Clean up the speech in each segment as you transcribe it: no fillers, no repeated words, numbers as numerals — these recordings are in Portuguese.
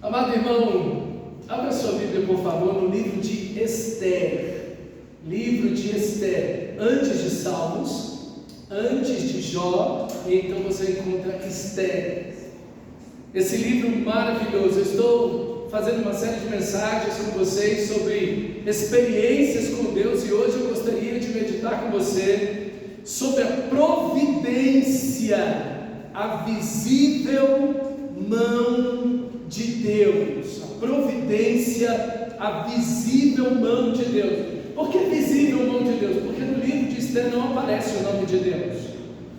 Amado irmão, abra sua Bíblia, por favor, no livro de Esther. Livro de Esther, antes de Salmos, antes de Jó, e então você encontra Esther. Esse livro maravilhoso. Eu estou fazendo uma série de mensagens com vocês sobre experiências com Deus, e hoje eu gostaria de meditar com você sobre a providência, a visível mão de Deus. A providência, a visível mão de Deus. Por que visível mão de Deus? Porque no livro de Esther não aparece o nome de Deus.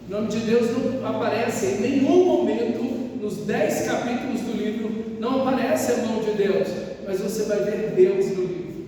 O nome de Deus não aparece em nenhum momento. Nos 10 capítulos do livro não aparece a mão de Deus, mas você vai ver Deus no livro.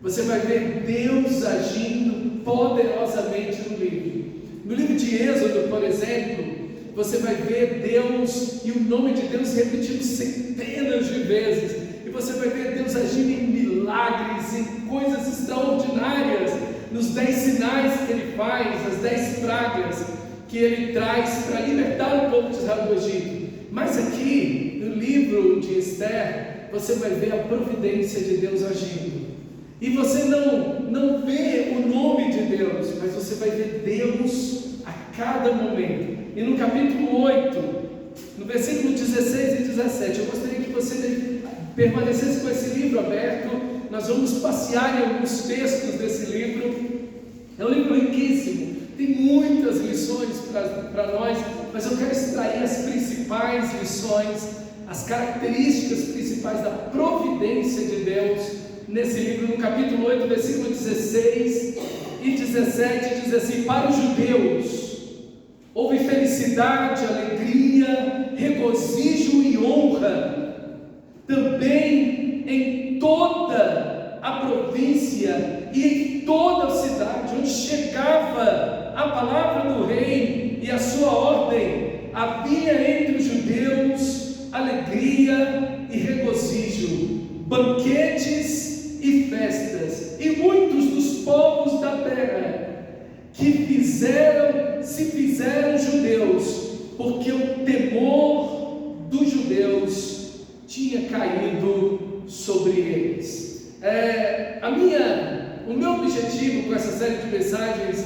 Você vai ver Deus agindo poderosamente no livro. No livro de Êxodo, por exemplo, você vai ver Deus e o nome de Deus repetido centenas de vezes, e você vai ver Deus agindo em milagres, em coisas extraordinárias, nos 10 sinais que Ele faz, as 10 pragas que Ele traz para libertar o povo de Israel do Egito. Mas aqui, no livro de Esther, você vai ver a providência de Deus agindo. E você não vê o nome de Deus, mas você vai ver Deus a cada momento. E no capítulo 8, no versículo 16 e 17, eu gostaria que você permanecesse com esse livro aberto. Nós vamos passear em alguns textos desse livro. É um livro riquíssimo, tem muitas lições para nós, mas eu quero extrair as principais lições, as características principais da providência de Deus nesse livro. No capítulo 8, versículo 16 e 17, diz assim: para os judeus houve felicidade, alegria, regozijo e honra, também em toda a província e em toda a cidade onde chegava a palavra do rei e a sua ordem, havia entre os judeus alegria e regozijo, banquetes e festas, e muitos dos povos da terra que se fizeram judeus, porque o temor dos judeus tinha caído sobre eles. O meu objetivo com essa série de mensagens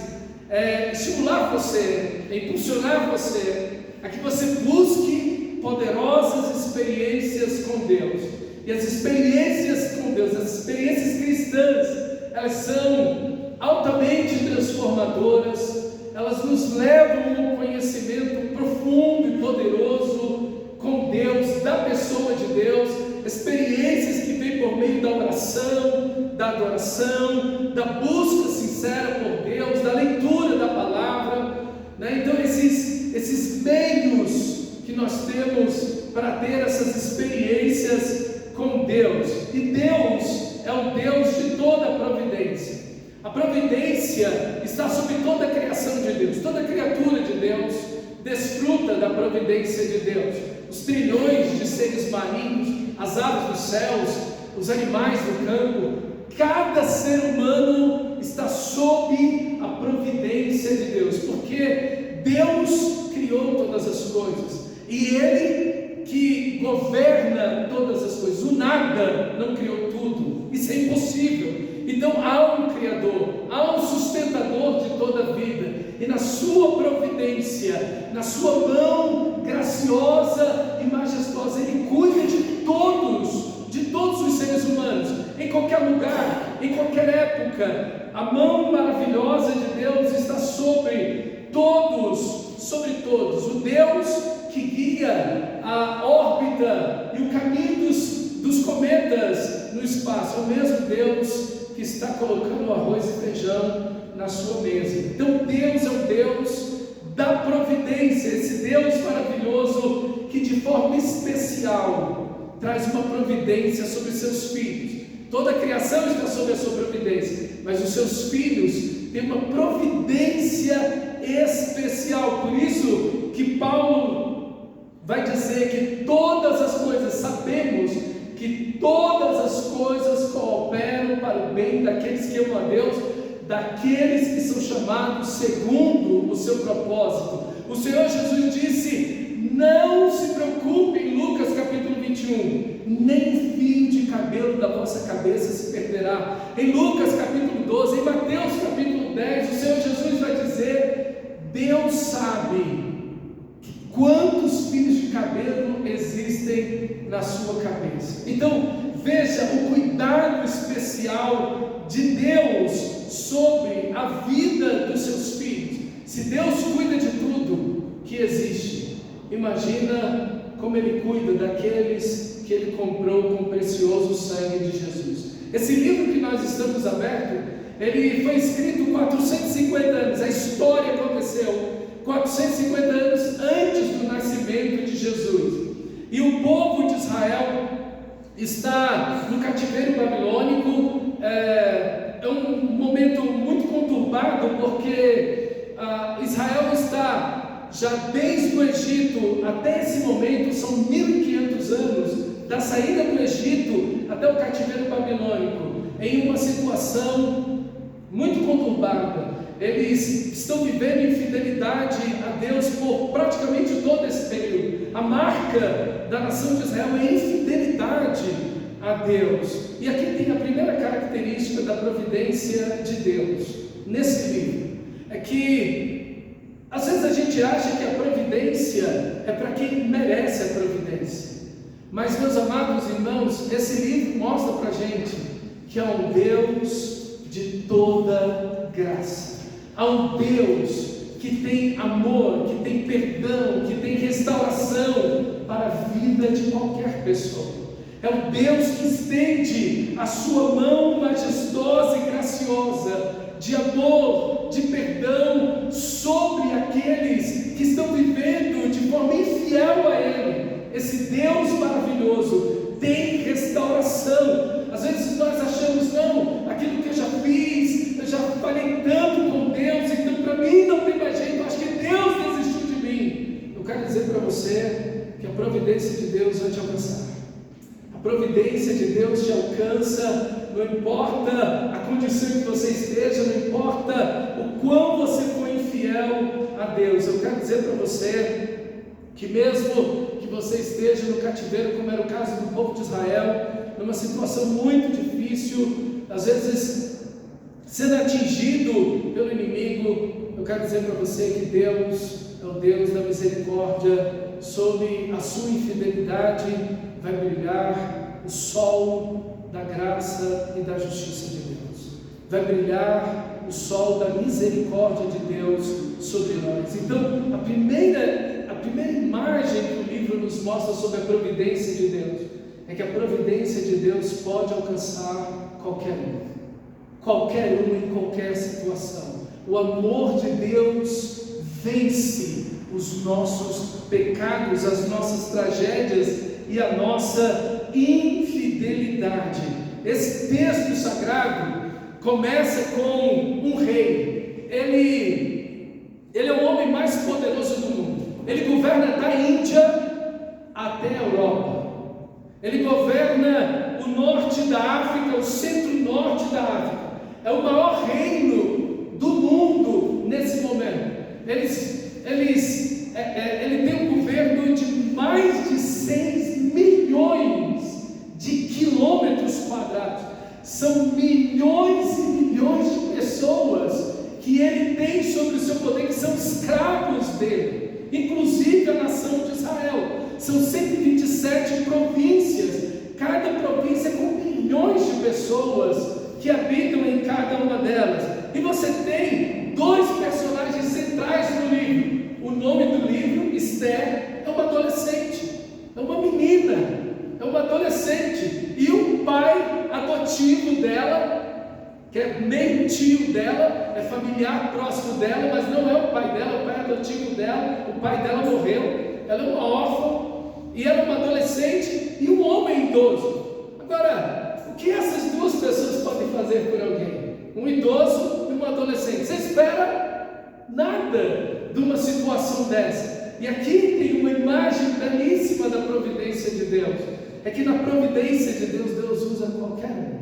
é estimular você, impulsionar você a que você busque poderosas experiências com Deus. E as experiências com Deus, as experiências cristãs, elas são altamente transformadoras. Elas nos levam a um conhecimento profundo e poderoso com Deus, da pessoa de Deus, experiências que vêm por meio da oração, da adoração, da busca sincera por Deus, da leitura da palavra, né? Então esses meios que nós temos para ter essas experiências com Deus. E Deus é o Deus de toda a providência. A providência está sobre toda a criação de Deus. Toda criatura de Deus desfruta da providência de Deus. Os trilhões de seres marinhos, as aves dos céus, os animais do campo, cada ser humano está sob a providência de Deus, porque Deus criou todas as coisas, e Ele que governa todas as coisas. O nada não criou tudo, isso é impossível. Então há um Criador, há um sustentador de toda a vida, e na sua providência, na sua mão graciosa e majestosa, Ele cuida de todos os seres humanos, em qualquer lugar, em qualquer época. A mão maravilhosa de Deus está sobre todos. O Deus que guia a órbita e o caminho dos cometas no espaço, é o mesmo Deus que está colocando arroz e feijão na sua mesa. Então Deus é o Deus da providência, esse Deus maravilhoso que de forma especial traz uma providência sobre seus filhos. Toda a criação está sob a sua providência, mas os seus filhos têm uma providência especial. Por isso que Paulo vai dizer que todas as coisas, sabemos que todas as coisas cooperam para o bem daqueles que amam a Deus, daqueles que são chamados segundo o seu propósito. O Senhor Jesus disse: não se preocupe, em Lucas capítulo 21, 21, nem fio de cabelo da vossa cabeça se perderá. Em Lucas capítulo 12, em Mateus capítulo 10, o Senhor Jesus vai dizer: Deus sabe quantos fios de cabelo existem na sua cabeça. Então, veja o cuidado especial de Deus sobre a vida dos seus filhos. Se Deus cuida de tudo que existe, imagina como Ele cuida daqueles que Ele comprou com o precioso sangue de Jesus. Esse livro que nós estamos abertos, ele foi escrito 450 anos, a história aconteceu 450 anos antes do nascimento de Jesus. E o povo de Israel está no cativeiro babilônico. É um momento muito conturbado, porque Israel está já desde o Egito até esse momento, são 1500 anos da saída do Egito até o cativeiro babilônico, em uma situação muito conturbada. Eles estão vivendo infidelidade a Deus por praticamente todo esse período. A marca da nação de Israel é infidelidade a Deus. E aqui tem a primeira característica da providência de Deus nesse livro. É que às vezes a gente acha que a providência é para quem merece a providência. Mas, meus amados irmãos, esse livro mostra para a gente que há um Deus de toda graça. Há um Deus que tem amor, que tem perdão, que tem restauração para a vida de qualquer pessoa. É um Deus que estende a sua mão majestosa e graciosa, de amor, de perdão, sobre aqueles que estão vivendo de forma infiel a Ele. Esse Deus maravilhoso tem restauração. Às vezes nós achamos, não, aquilo que eu já fiz, eu já falei tanto com Deus, então para mim não tem mais jeito, eu acho que Deus desistiu de mim. Eu quero dizer para você que a providência de Deus vai te alcançar. A providência de Deus te alcança, não importa a condição que você esteja, não importa o quão você foi infiel a Deus. Eu quero dizer para você que mesmo que você esteja no cativeiro, como era o caso do povo de Israel, numa situação muito difícil, às vezes sendo atingido pelo inimigo, eu quero dizer para você que Deus é o Deus da misericórdia. Sobre a sua infidelidade vai brilhar o sol da graça e da justiça de Deus. Vai brilhar o sol da misericórdia de Deus sobre nós. Então, a primeira imagem que o livro nos mostra sobre a providência de Deus é que a providência de Deus pode alcançar qualquer um em qualquer situação. O amor de Deus vence os nossos pecados, as nossas tragédias e a nossa infidelidade. Esse texto sagrado começa com um rei. Ele é o homem mais poderoso do mundo. Ele governa da Índia até a Europa. Ele governa o norte da África, o centro-norte da África. É o maior reino do mundo nesse momento. Ele tem um governo de mais de 6 milhões de quilômetros quadrados. São milhões e milhões de pessoas que ele tem sobre o seu poder, que são escravos dele, inclusive a nação de Israel. São 127 províncias, cada província com milhões de pessoas que habitam em cada uma delas. E você tem dois personagens centrais no livro. O nome do livro, Esther, é uma adolescente, é uma menina, é uma adolescente. E o pai adotivo dela, que é meio tio dela, é familiar próximo dela, mas não é o pai dela, é o pai adotivo dela. O pai dela morreu, ela é uma órfã, e ela é uma adolescente e um homem idoso. Agora, o que essas duas pessoas podem fazer por alguém? Um idoso e uma adolescente. Você espera nada de uma situação dessa. E aqui tem uma imagem belíssima da providência de Deus. É que na providência de Deus, Deus usa qualquer um.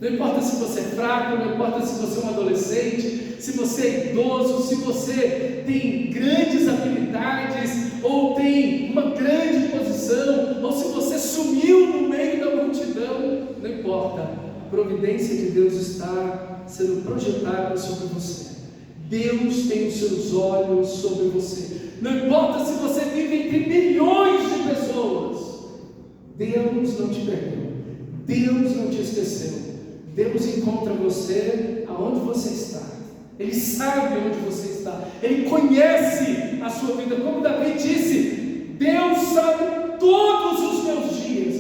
Não importa se você é fraco, não importa se você é um adolescente, se você é idoso, se você tem grandes habilidades, ou tem uma grande posição, ou se você sumiu no meio da multidão, não importa, a providência de Deus está sendo projetada sobre você. Deus tem os seus olhos sobre você. Não importa se você vive entre milhões de pessoas, Deus não te perdeu, Deus não te esqueceu. Deus encontra você aonde você está. Ele sabe onde você está. Ele conhece a sua vida. Como Davi disse, Deus sabe todos os meus dias,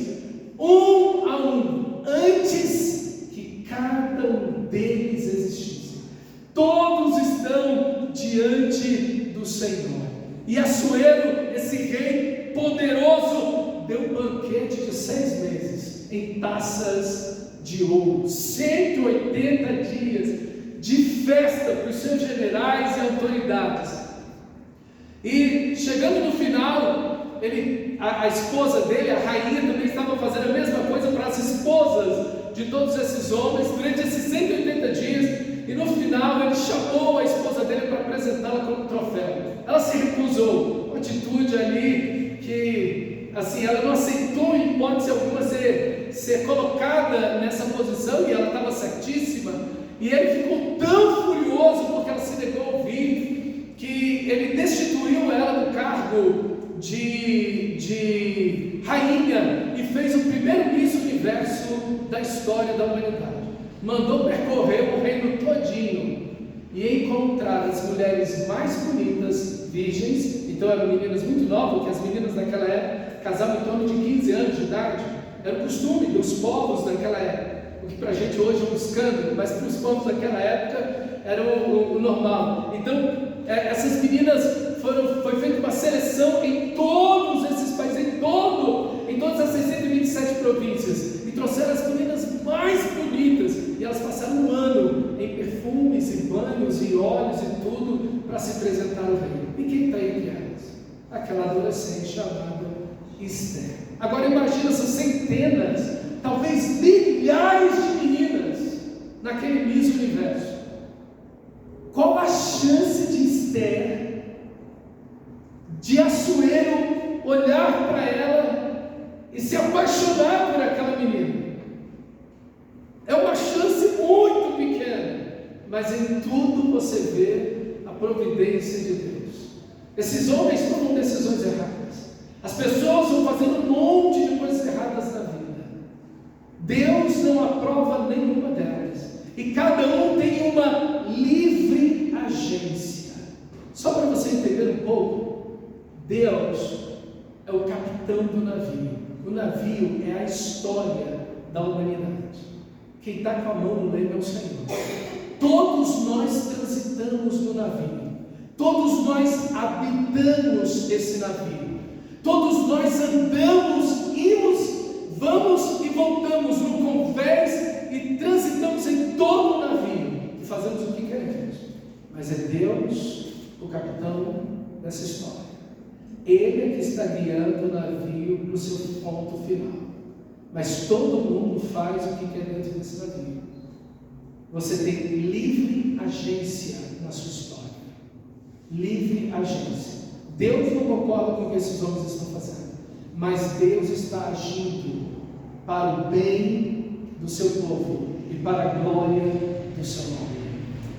um a um, antes que cada um deles existisse. Todos estão diante do Senhor. E Assuero, esse rei poderoso, deu um banquete de 6 meses em taças de ouro, 180 dias de festa para os seus generais e autoridades. E chegando no final, a esposa dele, a rainha, também estava fazendo a mesma coisa para as esposas de todos esses homens durante esses 180 dias. E no final ele chamou a esposa dele para apresentá-la como troféu. Ela se recusou, uma atitude ali que, assim, ela não aceitou em hipótese alguma ser colocada nessa posição, e ela estava certíssima. E ele ficou tão furioso porque ela se negou a ouvir, que ele destituiu ela do cargo de rainha e fez o primeiro Miss Universo da história da humanidade. Mandou percorrer o reino todinho e encontrar as mulheres mais bonitas, virgens. Então eram meninas muito novas, porque as meninas naquela época casavam em torno de 15 anos de idade. Era o costume dos povos daquela época, o que para a gente hoje é um escândalo, mas para os povos daquela época era o normal. Então essas meninas, foi feita uma seleção em todos esses países, em todas as 627 províncias, e trouxeram as meninas mais bonitas, e elas passaram um ano em perfumes e banhos e óleos e tudo para se apresentar ao rei. E quem está entre elas? Aquela adolescente chamada Esther. Agora imagina essas centenas, talvez milhares de meninas naquele Miss Universo. Qual a chance de Esther, de Assuero, olhar para ela e se apaixonar por aquela menina? É uma chance muito pequena, mas em tudo você vê a providência de Deus. Esses homens tomam decisões erradas, as pessoas vão fazendo um monte de coisas erradas na vida. Deus não aprova nenhuma delas, e cada um tem uma livre agência. Só para você entender um pouco, Deus é o capitão do navio. O navio é a história da humanidade. Quem está com a mão no leme é o Senhor. Todos nós transitamos no navio, todos nós habitamos esse navio, todos nós andamos, vamos e voltamos no convés e transitamos em todo o navio e fazemos o que queremos. Mas é Deus o capitão dessa história. Ele é que está guiando o navio para o seu ponto final. Mas todo mundo faz o que quer dentro desse navio. Você tem livre agência na sua história. Livre agência. Deus não concorda com o que esses homens estão fazendo, mas Deus está agindo para o bem do seu povo e para a glória do seu nome.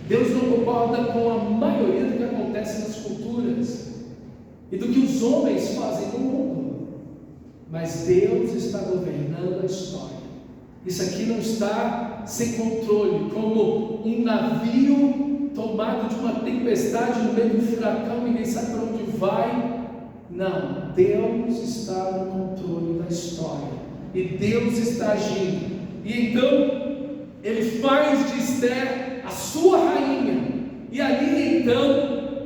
Deus não concorda com a maioria do que acontece nas culturas e do que os homens fazem no mundo. Mas Deus está governando a história. Isso aqui não está sem controle, como um navio tomado de uma tempestade no meio do furacão, ninguém sabe para onde vai. Não, Deus está no controle da história, e Deus está agindo. E então Ele faz de Esther a sua rainha, e ali então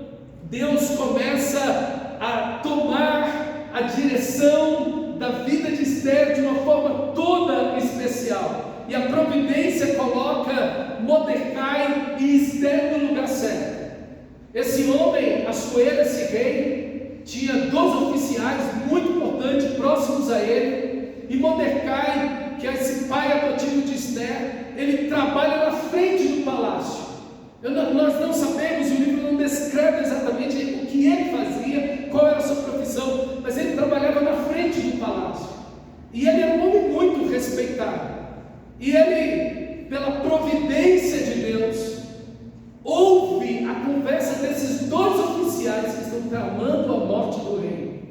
Deus começa a tomar a direção da vida de Esther de uma forma toda especial, e a providência coloca Mordecai e Esther no lugar certo. Esse homem, Assuero, esse rei, tinha 2 oficiais muito importantes próximos a ele, e Mordecai, que é esse pai adotivo de Esther, ele trabalha na frente do palácio. Nós não sabemos, o livro não descreve exatamente o que ele fazia, qual era a sua profissão, mas ele trabalhava na frente do palácio. respeitar. E ele, pela providência de Deus, ouve a conversa desses dois oficiais que estão tramando a morte do rei.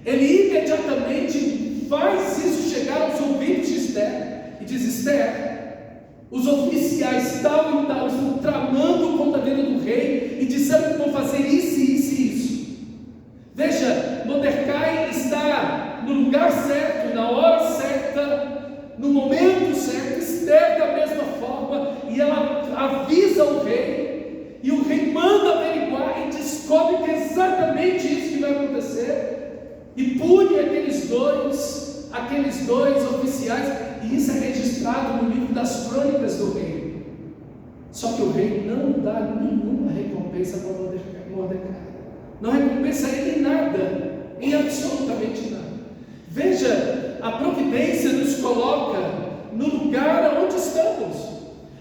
Ele imediatamente faz isso chegar aos ouvidos de Esther e diz: Esther, os oficiais tal e tal estão tramando contra a vida do rei e disseram que vão fazer isso, isso e isso. Veja, Mordecai está no lugar certo, na hora certa, no momento certo. Esther da mesma forma, e ela avisa o rei, e o rei manda averiguar e descobre que é exatamente isso que vai acontecer, e pune aqueles dois oficiais, e isso é registrado no livro das crônicas do rei. Só que o rei não dá nenhuma recompensa para Mordecai, não recompensa ele em nada, em absolutamente nada. Veja, a providência nos coloca no lugar onde estamos.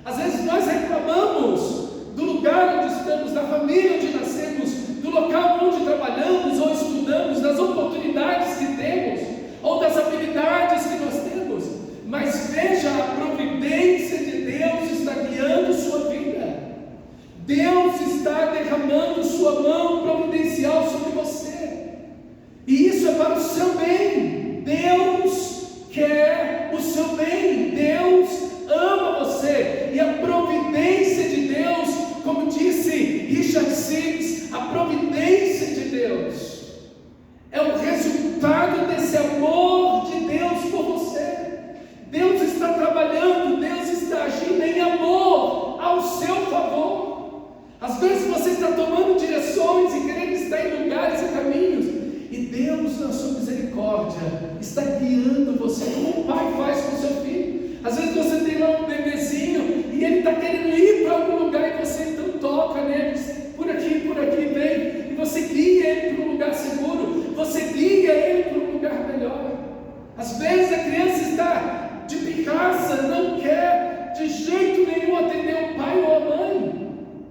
Às vezes nós reclamamos do lugar onde estamos, da família onde nascemos, do local onde trabalhamos ou estudamos, das oportunidades que temos, ou das habilidades que nós temos. Mas veja, a providência de Deus está guiando sua vida. Deus está derramando sua mão providencial sobre você, e isso é para o seu bem. Deus quer o seu bem, Deus ama você, e a providência de Deus, como disse Richard Sims, a providência de Deus é o resultado desse amor de Deus por você. Deus está trabalhando, Deus está agindo em amor ao seu favor. Às vezes você está tomando direções e querendo estar em lugares e caminhos, e Deus, na sua misericórdia, está guiando você, como um pai faz com seu filho. Às vezes você tem lá um bebezinho, e ele está querendo ir para algum lugar, e você então toca nele, por aqui, vem, e você guia ele para um lugar seguro, você guia ele para um lugar melhor. Às vezes a criança está de pirraça, não quer de jeito nenhum atender o pai ou a mãe,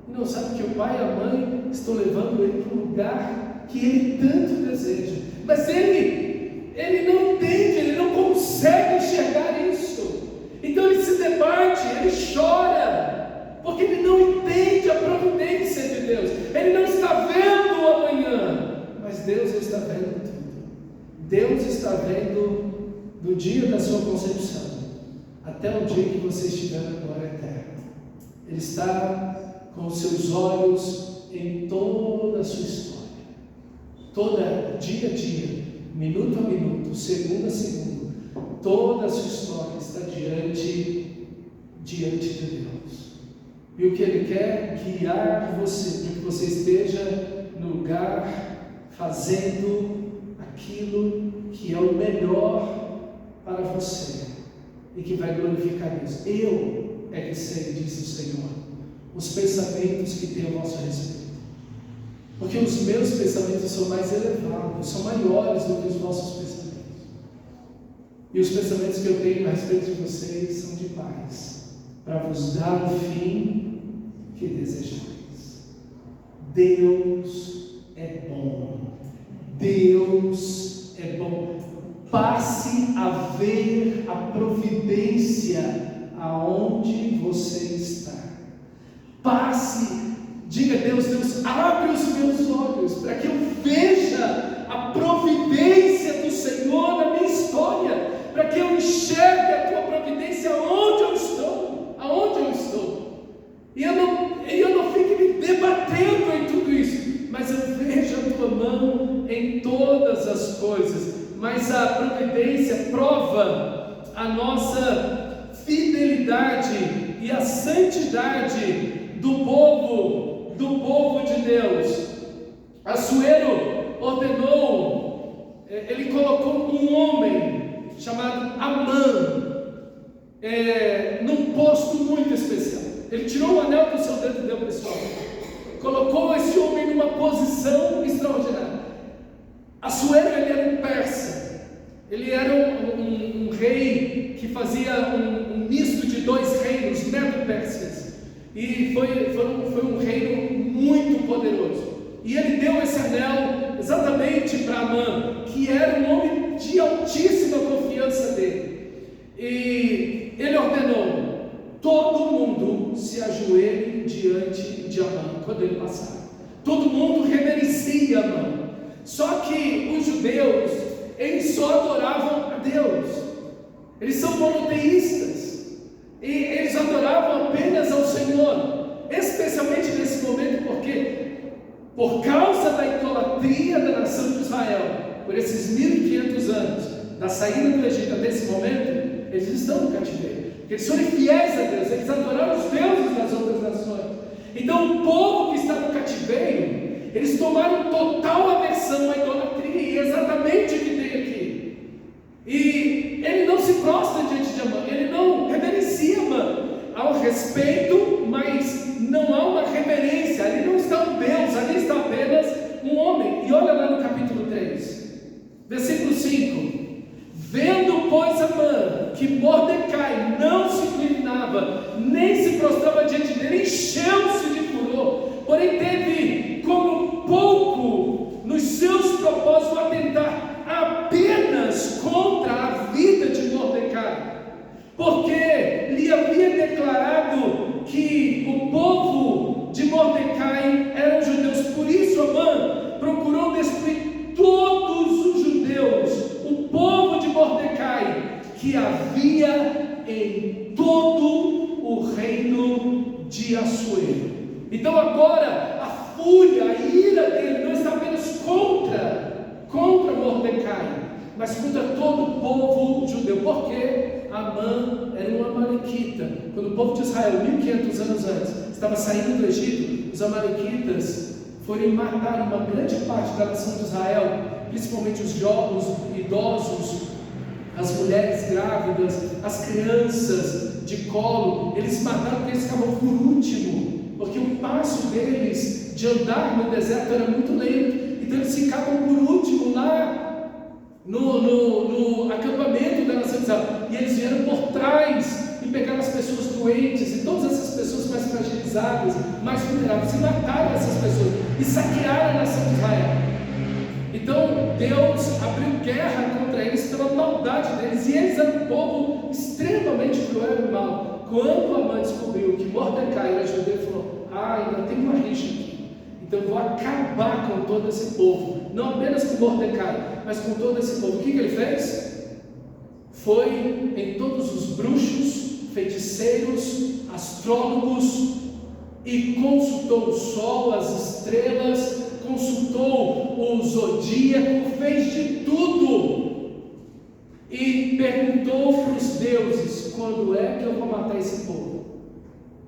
e não sabe que o pai e a mãe estão levando ele para um lugar que ele tanto deseja, mas ele não entende, ele não consegue enxergar isso. Então ele se debate, ele chora, porque ele não entende a providência de Deus. Ele não está vendo o amanhã, mas Deus está vendo tudo. Deus está vendo do dia da sua concepção até o dia que você estiver na glória eterna. Ele está com os seus olhos em toda a sua história. Dia a dia, minuto a minuto, segundo a segundo, toda a sua história está diante de Deus. E o que Ele quer? Guiar você, para que você esteja no lugar, fazendo aquilo que é o melhor para você, e que vai glorificar Deus. Eu é que sei, disse o Senhor, os pensamentos que tenho a vosso respeito. Porque os meus pensamentos são mais elevados, são maiores do que os vossos pensamentos. E os pensamentos que eu tenho a respeito de vocês são de paz, para vos dar o fim que desejais. Deus é bom. Deus é bom. Passe a ver a providência aonde você está. Diga a Deus, abre os meus olhos para que eu veja a providência do Senhor na minha história, para que eu enxergue a tua providência aonde eu estou, e eu não fique me debatendo em tudo isso, mas eu vejo a tua mão em todas as coisas. Mas a providência prova a nossa fidelidade e a santidade do povo de Deus. Assuero ordenou, ele colocou um homem chamado Amã num posto muito especial. Ele tirou o anel do seu dedo e deu para esse homem, colocou esse homem numa posição extraordinária. Assuero, ele era um persa, ele era um rei que fazia um misto de dois reinos, Medo-Pérsias, e foi um reino muito poderoso. E ele deu esse anel exatamente para Amã, que era um homem de altíssima confiança dele. E dele passaram. Todo mundo reverencia Amã. Só que os judeus, eles só adoravam a Deus. Eles são monoteístas. E eles adoravam apenas ao Senhor. Especialmente nesse momento, porque por causa da idolatria da nação de Israel, por esses 1500 anos, da saída do Egito até esse momento, eles estão no cativeiro. Eles foram fiéis a Deus, eles adoraram os deuses das outras nações. Então o povo que está no cativeiro, eles tomaram total aversão à idolatria, e é exatamente o que tem aqui. E ele não se prostra diante de Amã, ele não reverencia Amã. Há um respeito, mas não há uma reverência. Ali não está um Deus, ali está apenas um homem. E olha lá no capítulo 3, versículo 5. Vendo, pois, Amã que Mordecai não se inclinava, nem se prostrava diante dele, encheu-se de furor. Porém teve como pouco nos seus propósitos atentar apenas contra a vida de Mordecai, porque lhe havia declarado que o povo de Mordecai eram judeus. Por isso Amã procurou destruir todos os judeus, o povo de Mordecai, que havia em todo o reino de Assuero. Então agora a fúria, a ira dele não está apenas contra Mordecai, mas contra todo o povo judeu. Porque Amã era um amalequita. Quando o povo de Israel, 1500 anos antes, estava saindo do Egito, os amalequitas foram matar uma grande parte da nação de Israel, principalmente os jovens, idosos, as mulheres grávidas, as crianças de colo. Eles mataram porque eles ficavam por último, porque o passo deles de andar no deserto era muito lento. Então eles ficavam por último lá no acampamento da nação de Israel, e eles vieram por trás e pegaram as pessoas doentes e todas essas pessoas mais fragilizadas, mais vulneráveis, e mataram essas pessoas e saquearam a nação de Israel. Então Deus abriu guerra contra eles pela maldade deles, e eles eram um povo extremamente cruel e mau. Quando Amã descobriu que Mordecai era judeu, ele falou: ainda tem uma rixa aqui, então eu vou acabar com todo esse povo. Não apenas com Mordecai, mas com todo esse povo. O que ele fez? Foi em todos os bruxos, feiticeiros, astrólogos, e consultou o sol, as estrelas, consultou o zodíaco, fez de tudo, e perguntou para os deuses: quando é que eu vou matar esse povo?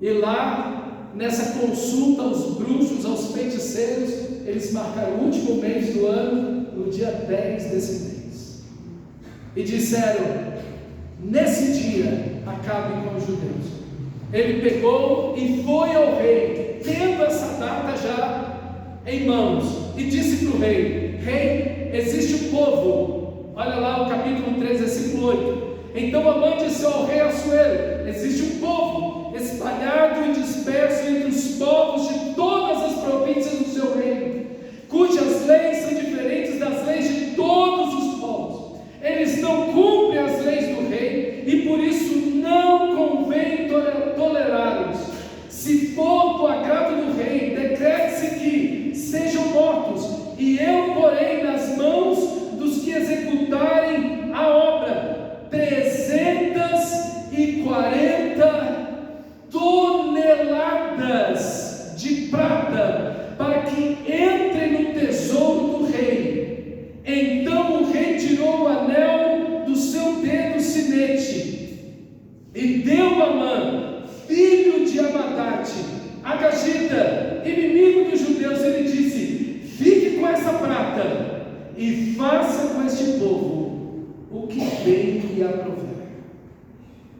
E lá, nessa consulta aos bruxos, aos feiticeiros, eles marcaram o último mês do ano, no dia 10 desse mês, e disseram: nesse dia acabem com os judeus. Ele pegou e foi ao rei, tendo essa data já em mãos, e disse para o rei: rei, existe um povo. Olha lá o capítulo 3, versículo 8. Então Amã disse ao rei Assuero: existe um povo espalhado e disperso entre os povos de todas as províncias do seu reino, cujas leis são diferentes das leis de todos os povos. Eles não cumprem as leis do rei, e por isso não convém tolerá-los. Se for do agrado do rei, decrete-se que sejam mortos, e eu porei nas mãos dos que executarem a obra 340 toneladas de prata, para que entrem no tesouro do rei. Então o rei tirou o anel do seu dedo sinete e deu a Amã, filho de Amadate, Agagita, inimigo dos judeus. Ele disse: fique com essa prata e faça com este povo o que bem lhe aprouver.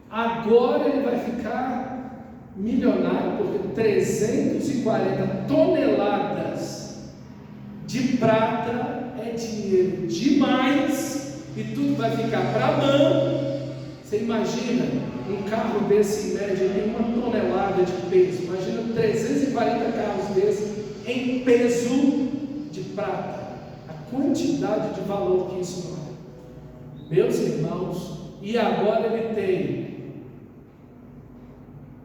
Agora ele vai ficar milionário, porque 340 toneladas de prata é dinheiro demais, e tudo vai ficar para Amã. Você imagina, um carro desse em média tem 1 tonelada de peso. Imagina 340 carros desses em peso de prata, a quantidade de valor que isso vale, meus irmãos. E agora ele tem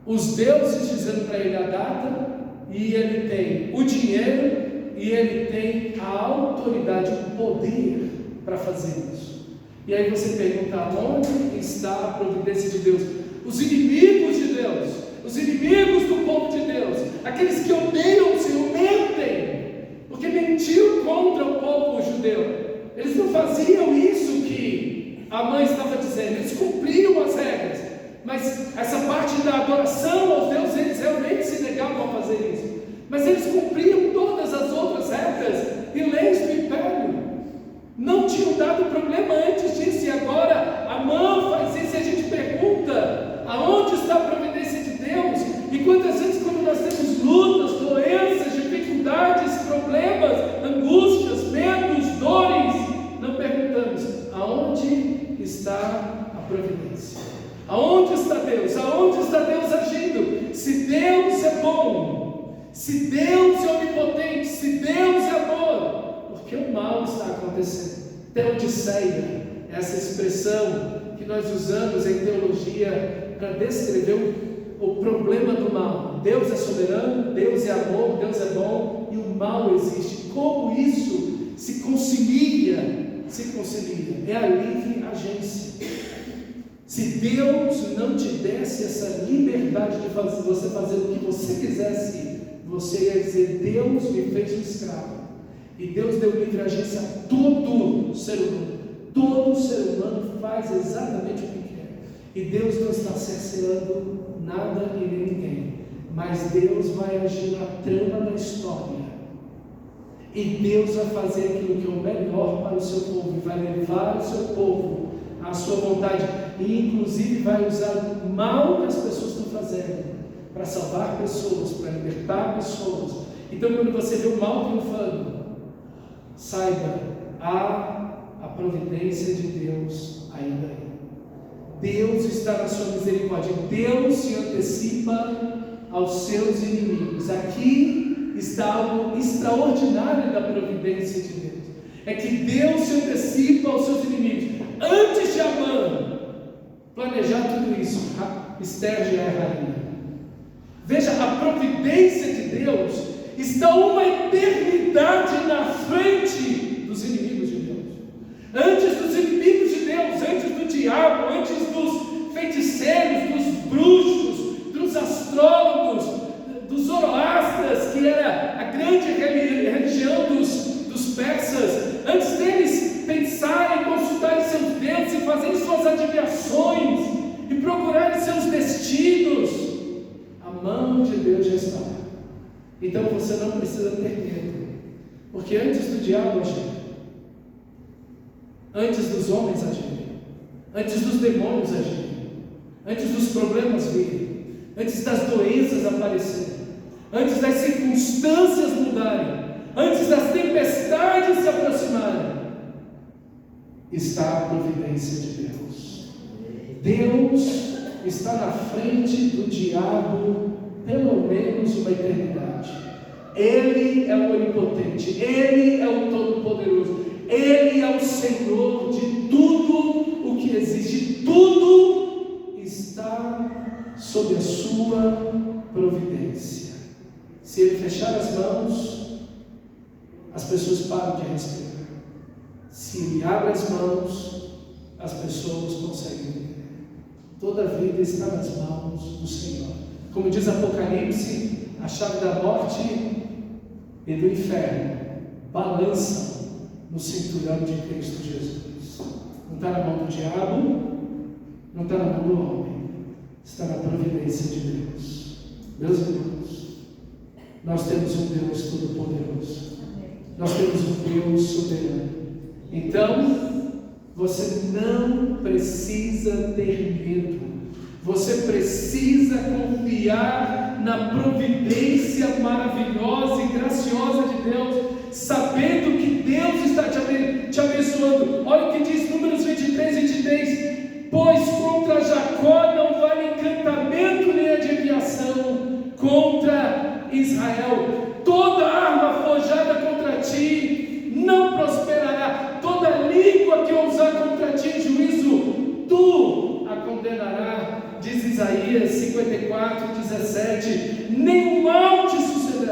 os deuses dizendo para ele a data, e ele tem o dinheiro, e ele tem a autoridade, o poder para fazer isso. E aí você pergunta: onde está a providência de Deus? Os inimigos de Deus, os inimigos do povo de Deus, aqueles que odeiam o Senhor, mentem, porque mentiu contra o povo judeu. Eles não faziam isso que a mãe estava dizendo, eles cumpriam as regras, mas essa parte da adoração aos deuses, eles realmente se negavam a fazer isso. Mas eles cumpriam todas as outras regras e leis do império. Não tinham dado problema antes disso, e agora a mão faz isso, e a gente pergunta: aonde está a providência de Deus? E quantas vezes, quando nós temos lutas, doenças, dificuldades, problemas, angústias, medos, dores, não perguntamos: aonde está a providência? Aonde está Deus? Aonde está Deus agindo? Se Deus é bom, se Deus é onipotente, se Deus é amor, porque o mal está acontecendo. Teodiceia, essa expressão que nós usamos em teologia para descrever o problema do mal. Deus é soberano, Deus é amor, Deus é bom, e o mal existe. Como isso se concilia? É a livre agência. Se Deus não te desse essa liberdade de você fazer o que você quisesse, você ia dizer: Deus me fez um escravo. E Deus deu livre agência a todo ser humano. Todo ser humano faz exatamente o que quer. E Deus não está cerceando nada e nem ninguém. Mas Deus vai agir na trama da história. E Deus vai fazer aquilo que é o melhor para o seu povo. E vai levar o seu povo à sua vontade. E inclusive vai usar o mal que as pessoas estão fazendo para salvar pessoas, para libertar pessoas. Então, quando você vê o mal triunfando, saiba, há a providência de Deus ainda aí. Deus está na sua misericórdia. Deus se antecipa aos seus inimigos. Aqui está algo extraordinário da providência de Deus. É que Deus se antecipa aos seus inimigos. Antes de Amã planejar tudo isso, Esther já é rainha. Veja, a providência de Deus está uma eternidade na frente dos inimigos de Deus. Antes dos inimigos de Deus, antes do diabo, antes dos feiticeiros, dos bruxos, dos astrólogos, dos zoroastras, que era a grande religião dos persas, antes deles pensarem, consultarem seus deuses e fazerem suas adivinhações e procurarem seus destinos, a mão de Deus já está lá. Então você não precisa ter medo, porque antes do diabo agir, antes dos homens agirem, antes dos demônios agirem, antes dos problemas virem, antes das doenças aparecerem, antes das circunstâncias mudarem, antes das tempestades se aproximarem, está a providência de Deus. Deus está na frente do diabo pelo menos uma eternidade. Ele é o onipotente, Ele é o todo-poderoso, Ele é o Senhor de tudo o que existe. Tudo está sob a sua providência. Se Ele fechar as mãos, as pessoas param de respirar. Se Ele abre as mãos, as pessoas conseguem viver. Toda a vida está nas mãos do Senhor. Como diz Apocalipse, a chave da morte e do inferno balançam no cinturão de Cristo Jesus. Não está na mão do diabo, não está na mão do homem, está na providência de Deus. Meus irmãos, nós temos um Deus todo-poderoso, nós temos um Deus soberano. Então, você não precisa ter medo. Você precisa confiar na providência maravilhosa e graciosa de Deus, sabendo que Deus está te abençoando. Olha o que diz Números 23. Pois contra Jacó não vale encantamento nem adivinhação, contra Israel toda arma forjada contra ti não prosperará, toda língua que ousar contra ti em juízo, tu a condenarás. Diz Isaías 54:17: nenhum mal te sucederá,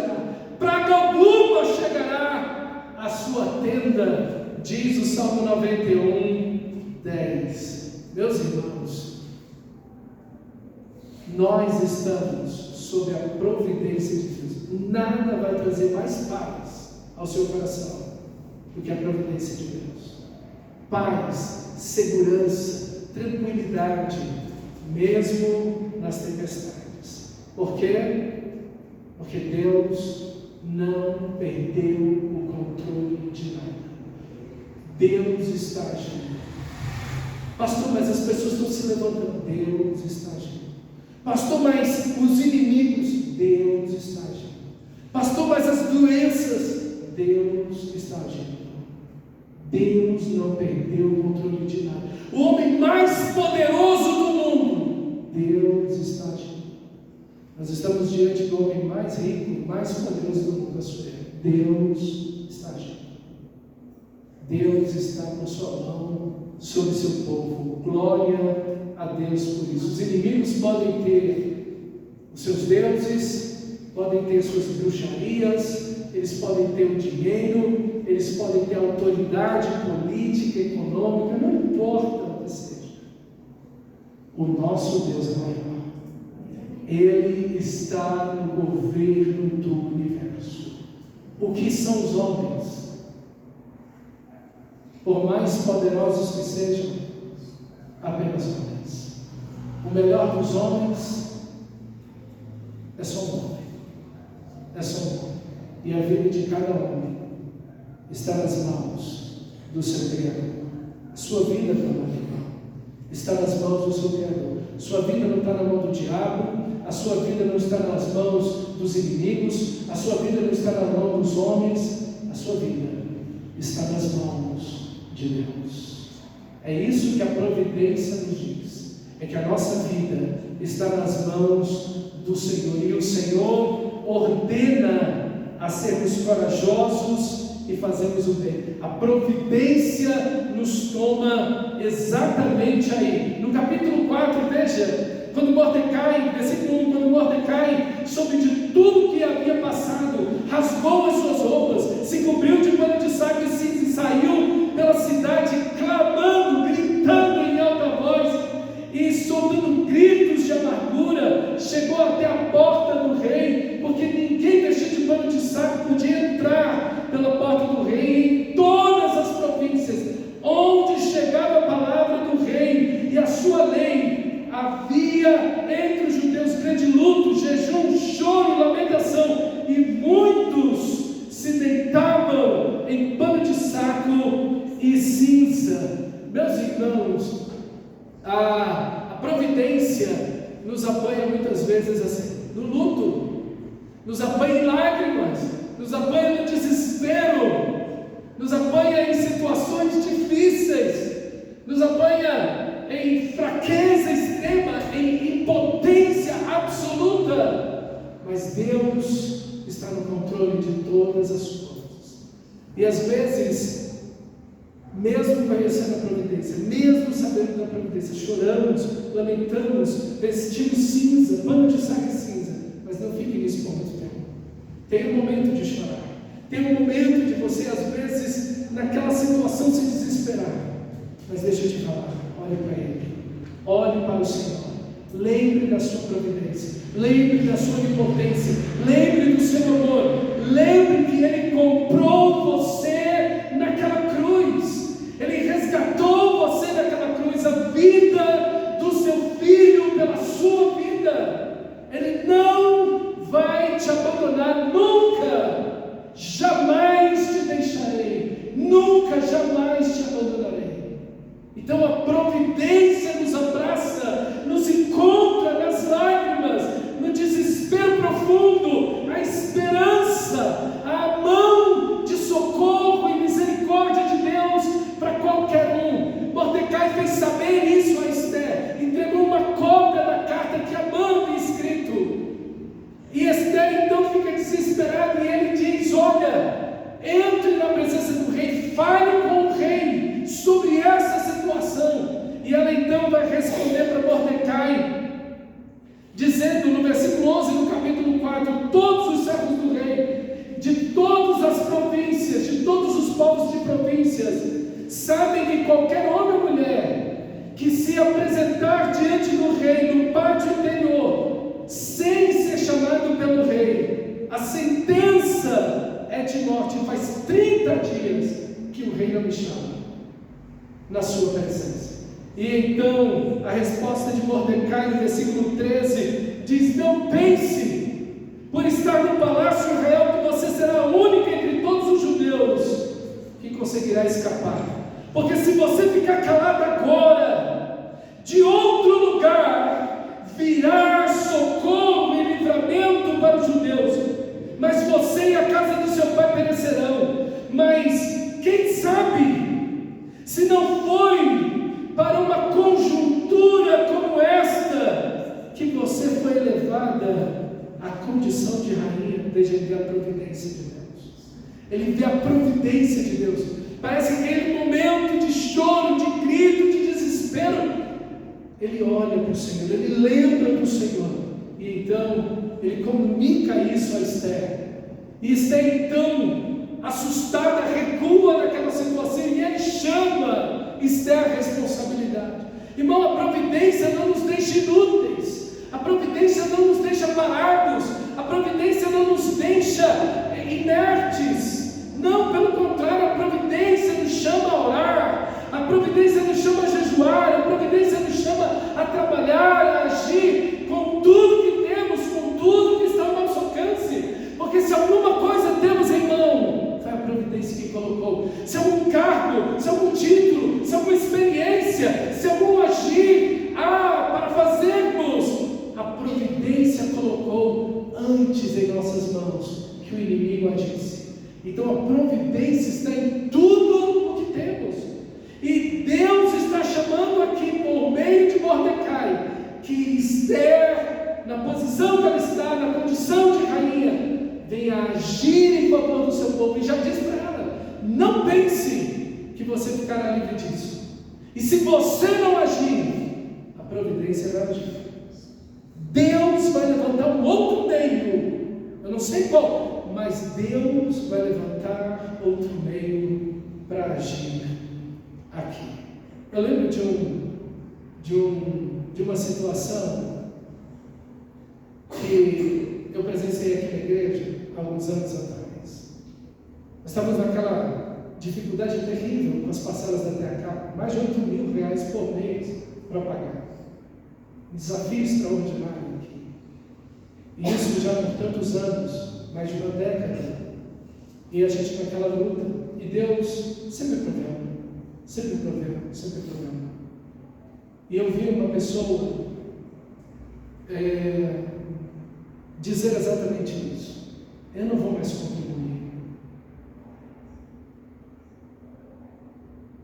sua tenda, diz o Salmo 91, 10. Meus irmãos, nós estamos sob a providência de Deus. Nada vai trazer mais paz ao seu coração do que a providência de Deus. Paz, segurança, tranquilidade, mesmo nas tempestades. Por quê? Porque Deus não perdeu o controle de nada. Deus está agindo. Pastor, mas as pessoas estão se levantando. Deus está agindo. Pastor, mas os inimigos, Deus está agindo. Pastor, mas as doenças, Deus está agindo. Deus não perdeu o controle de nada. O homem mais poderoso do mundo, Deus está agindo. Nós estamos diante do homem mais rico, mais poderoso do mundo, a sua era. Deus está agindo. Deus está com sua mão sobre seu povo. Glória a Deus por isso. Os inimigos podem ter os seus deuses, podem ter suas bruxarias, eles podem ter o dinheiro, eles podem ter autoridade política, econômica, não importa o que seja. O nosso Deus é maior. Ele está no governo do universo. O que são os homens? Por mais poderosos que sejam, apenas homens. O melhor dos homens é só um homem. É só um homem. E a vida de cada homem está nas mãos do seu Criador. A sua vida, meu irmão, está nas mãos do seu Criador. Sua vida não está na mão do diabo. A sua vida não está nas mãos dos inimigos. A sua vida não está na mão dos homens. A sua vida está nas mãos de Deus. É isso que a providência nos diz. É que a nossa vida está nas mãos do Senhor. E o Senhor ordena a sermos corajosos e fazermos o bem. A providência nos toma exatamente aí. No capítulo 4, veja, quando Mordecai, versículo 1, quando Mordecai soube de tudo que havia passado, rasgou as suas roupas, se cobriu de pano de saco e cinza e saiu pela cidade, clamando, gritando em alta voz e soltando gritos de amargura, chegou até a porta do rei, porque ninguém vestido de pano de saco podia entrar pela porta do rei. Em todas as províncias onde chegava a palavra do rei e a sua lei, havia entre os judeus grande luto, jejum, choro e lamentação, e muitos se deitavam em pano de saco e cinza. Meus irmãos, a providência nos apanha muitas vezes assim, no luto, nos apanha em lágrimas, nos apanha no desespero, nos apanha em situações difíceis, nos apanha em fraqueza extrema, em impotência absoluta, mas Deus está no controle de todas as coisas. E às vezes, mesmo conhecendo a providência, mesmo sabendo da providência, choramos, lamentamos, vestimos cinza, pano de saco cinza, mas não fique nisso por muito tempo. Tem um momento de chorar, tem um momento de você às vezes naquela situação se desesperar, mas deixa eu te falar, olhe para Ele, olhe para o Senhor, lembre da sua providência, lembre da sua onipotência, lembre do seu amor, lembre que Ele comprou você naquela cruz, Ele resgatou você daquela cruz, a vida do seu filho pela sua vida. Ele não vai te abandonar nunca, jamais te deixarei, nunca, jamais te abandonarei. Então a providência nos abraça, nos encontra nas lágrimas, no desespero profundo, a esperança, a mão de socorro e misericórdia de Deus para qualquer um. Mordecai fez saber isso a Esther, entregou uma cópia da carta que Amã havia escrito, e Esther então fica desesperada e ele diz: olha, entre na presença do rei, fale com o rei sobre essa situação. E ela então vai responder para Mordecai, dizendo no versículo 11 do capítulo 4: todos os servos do rei, de todas as províncias, de todos os povos províncias, sabem que qualquer homem ou mulher que se apresentar diante do rei no pátio interior, sem ser chamado pelo rei, a sentença é de morte. Faz 30 dias que o rei não me chama na sua presença. E então a resposta de Mordecai no versículo 13 diz: não pense, por estar no palácio real, que você será a única entre todos os judeus que conseguirá escapar. Porque se você ficar calado agora, de outro lugar virá socorro e livramento para os judeus, mas você e a casa do seu pai perecerão. Mas quem sabe, se não foi para uma conjuntura como esta que você foi elevada à condição de rainha. Veja, ele vê a providência de Deus. Ele vê a providência de Deus. Parece que aquele momento de choro, de grito, de desespero, ele olha para o Senhor, ele lembra do Senhor. E então, ele comunica isso a Esther. E Esther, então, assustada, recua naquela situação e ele chama Esther à responsabilidade. Irmão, a providência não nos deixa inúteis, a providência não nos deixa parados, a providência não nos deixa inertes. Não, pelo contrário, a providência nos chama a orar, a providência nos chama a jejuar, a providência nos chama a trabalhar, a agir com tudo que temos, com tudo que está ao nosso alcance. Porque se alguma coisa temos em mão, foi a providência que colocou. Se algum cargo, se algum título, se alguma experiência, se algum agir para fazermos, a providência colocou antes em nossas mãos que o inimigo agisse. Então a providência está em tudo o que temos. E Deus está chamando aqui, por meio de Mordecai, que Esther, na posição que ela está, na condição de rainha, venha agir em favor do seu povo. E já diz para ela: não pense que você ficará livre disso. E se você não agir, a providência vai agir. Deus vai levantar um outro meio, eu não sei qual, mas Deus vai levantar outro meio para agir aqui. Eu lembro de uma situação que eu presenciei aqui na igreja há alguns anos atrás. Nós estávamos naquela dificuldade terrível com as parcelas da TH, mais de R$8.000 por mês para pagar. Um desafio extraordinário aqui. E isso já por tantos anos, mais de uma década. E a gente naquela luta. E Deus sempre proveu, sempre proveu, sempre proveu. E eu vi uma pessoa dizer exatamente isso: eu não vou mais contribuir,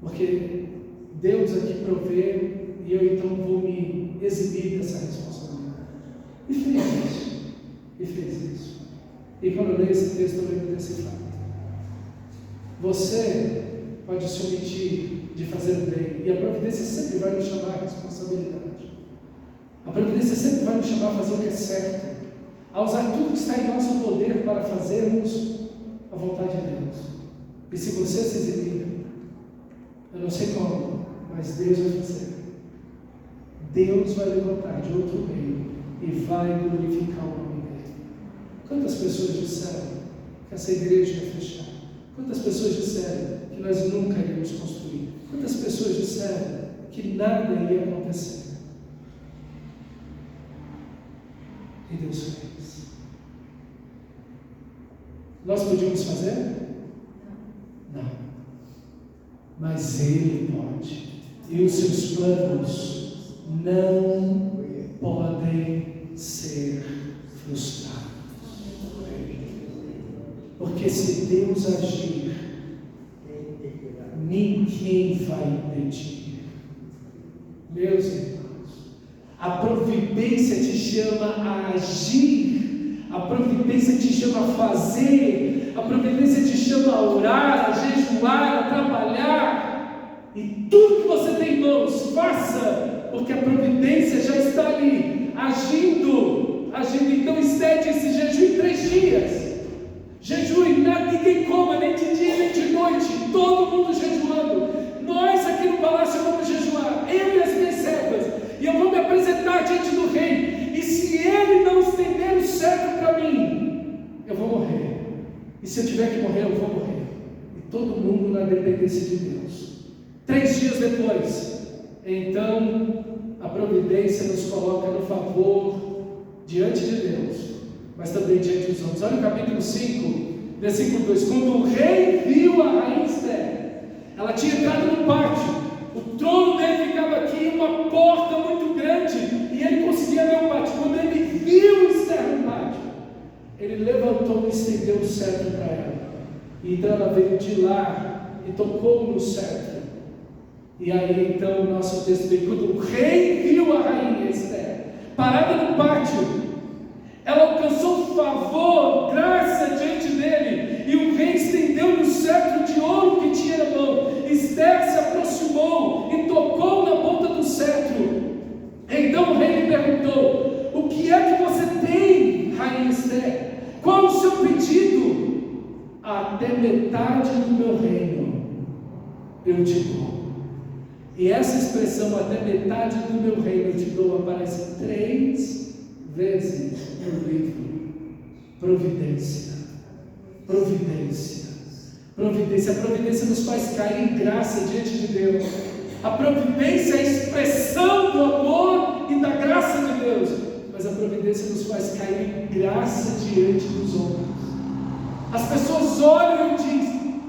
porque Deus aqui provê e eu então vou me exibir dessa responsabilidade. E fez isso, e fez isso. E quando eu leio esse texto eu lembro desse fato. Você pode se omitir de fazer o bem, e a providência sempre vai nos chamar à responsabilidade. A providência sempre vai nos chamar a fazer o que é certo, a usar tudo que está em nosso poder para fazermos a vontade de Deus. E se você se exibir, eu não sei como, mas Deus vai fazer. Deus vai levantar de outro meio e vai glorificar o nome dele. Quantas pessoas disseram que essa igreja ia fechar? Quantas pessoas disseram que nós nunca iríamos construir? Quantas pessoas disseram que nada ia acontecer? E Deus fez. Nós podíamos fazer? Não. Mas Ele pode. E os seus planos não podem ser frustrados. Porque se Deus agir, ninguém vai impedir. Meus irmãos, a providência te chama a agir, a providência te chama a fazer, a providência te chama a orar, a jejuar, a trabalhar, e tudo que você tem em mãos, faça, porque a providência já está ali, agindo. Então excede esse jejum em 3 dias. Jejue, ninguém coma, nem de dia nem de noite, todo mundo se eu tiver que morrer, eu vou morrer. E todo mundo na dependência de Deus. 3 dias depois, então a providência nos coloca no favor diante de Deus, mas também diante dos homens. Olha o capítulo 5, versículo 2. Quando o rei viu a rainha Esther, ela tinha entrado no pátio, o trono dele ficava aqui, uma porta muito grande, e ele conseguia ver o pátio. Quando ele viu Esther no pátio, ele levantou e estendeu o cetro para ela. E então ela veio de lá e tocou no cetro. E aí então o nosso texto vem, quando o rei viu a rainha Esther parada no pátio, ela alcançou favor, graça diante dele, e o rei estendeu-lhe o cetro de ouro que tinha na mão. Esther se aproximou e tocou na ponta do cetro. Então o rei lhe perguntou: o que é que você tem, rainha Esther? Qual o seu pedido? Até metade do meu reino eu te dou. E essa expressão, até metade do meu reino eu te dou, aparece 3 vezes no livro. Providência, providência, providência. A providência nos faz cair em graça diante de Deus. A providência é a expressão do amor e da graça de Deus, mas a providência nos faz cair em graça diante dos homens. As pessoas olham e dizem: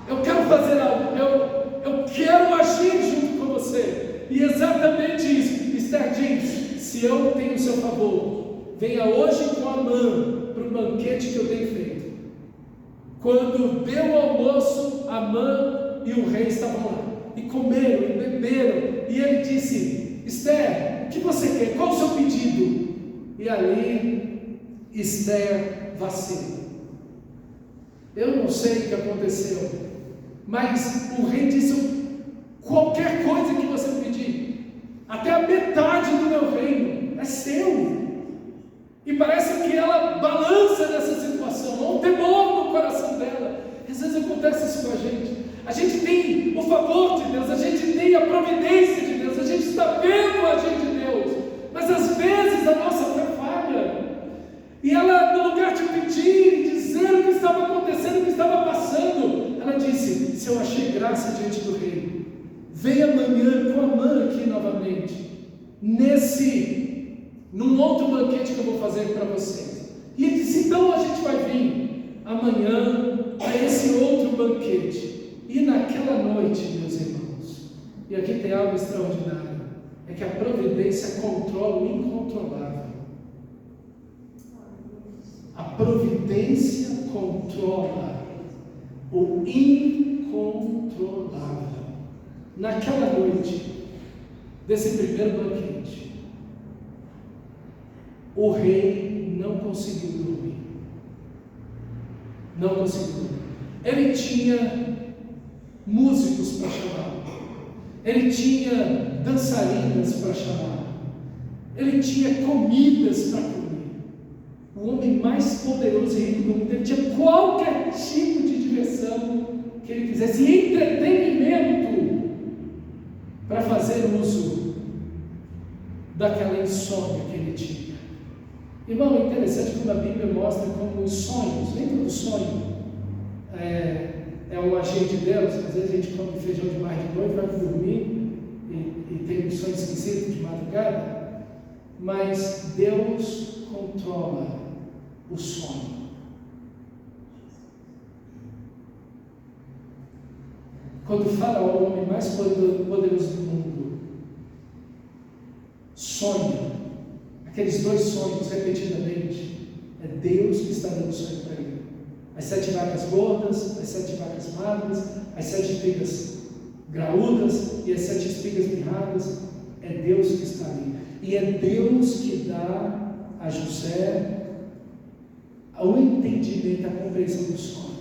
eu quero fazer algo, eu quero agir junto com você. E exatamente isso. Esther diz: se eu tenho o seu favor, venha hoje com Amã para o banquete que eu tenho feito. Quando deu o almoço, Amã e o rei estavam lá, e comeram e beberam, e ele disse: Esther, o que você quer? Qual o seu pedido? E ali Esther vacila. Eu não sei o que aconteceu, mas o rei disse: qualquer coisa que você pedir, até a metade do meu reino é seu. E parece que ela balança nessa situação, há um temor no coração dela. Às vezes acontece isso com a gente. A gente tem o favor de Deus, a gente tem a providência de Deus, a gente está vendo a agir de Deus, mas às vezes a nossa fé falha. E ela, no lugar de pedir, dizer o que estava acontecendo, o que estava passando, ela disse: se eu achei graça diante do rei, venha amanhã com Amã aqui novamente, num outro banquete que eu vou fazer para vocês. E ele disse: então a gente vai vir amanhã a esse outro banquete. E naquela noite, meus irmãos, e aqui tem algo extraordinário, é que a providência controla o incontrolável. A providência controla o incontrolável. Naquela noite desse primeiro banquete, o rei não conseguiu dormir. Não conseguiu dormir. Ele tinha músicos para chamar, ele tinha dançarinas para chamar, ele tinha comidas para comer. O homem mais poderoso e rico do mundo, ele tinha qualquer tipo de diversão que ele quisesse, e entretenimento para fazer uso daquela insônia que ele tinha. Irmão, é interessante como a Bíblia mostra como os sonhos, lembra do sonho? É um agente de Deus. Às vezes a gente come feijão demais de noite, vai dormir e tem um sonho esquisito de madrugada, mas Deus controla o sonho. Quando Faraó, o homem mais poderoso do mundo, sonha, aqueles 2 sonhos repetidamente, é Deus que está dando sonho para ele. As 7 vacas gordas, as 7 vacas magras, as 7 espigas graúdas e as 7 espigas mirradas, é Deus que está ali. E é Deus que dá a José o entendimento, a compreensão do sonho.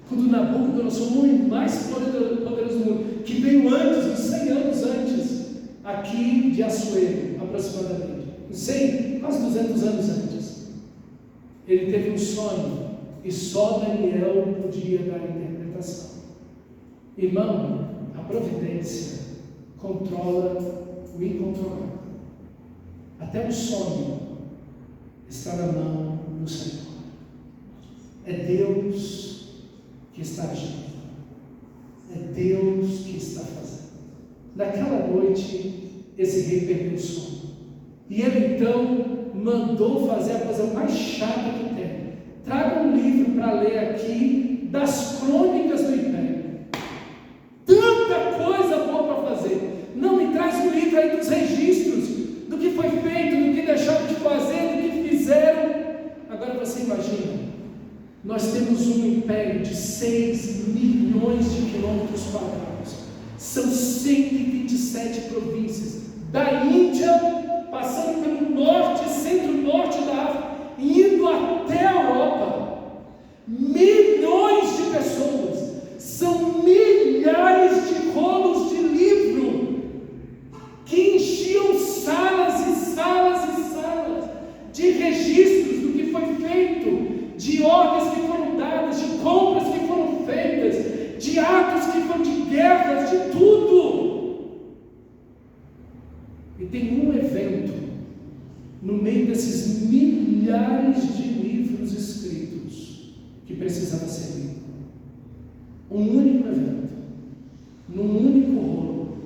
Quando Nabucodonosor, o homem mais poderoso do mundo, que veio antes, uns 100 anos antes, aqui de Assuero, aproximadamente, uns 100, quase 200 anos antes, ele teve um sonho, e só Daniel podia dar a interpretação. Irmão, a providência controla o incontrolável. Até o sonho está na mão do Senhor. É Deus que está agindo. É Deus que está fazendo. Naquela noite, esse rei perdeu o sono. E ele então mandou fazer a coisa mais chata que tem. Traga um livro para ler aqui das crônicas do Império. Tanta coisa boa para fazer. Não me traz um livro aí dos registros, do que foi feito, do que deixaram de fazer, do que fizeram. Agora você imagina, nós temos um império de 6 milhões de quilômetros quadrados. São 127 províncias. Da Índia, passando pelo norte, centro-norte da África, indo até a Europa. Milhões de pessoas. São milhares de rolos de livro que enchiam salas e salas e salas de registros do que foi feito, de ordens que foram dadas, de compras que foram feitas, de atos que foram de guerras, de tudo. E tem um evento no meio desses milhares de livros escritos que precisava ser lido. Um único evento, num único rolo.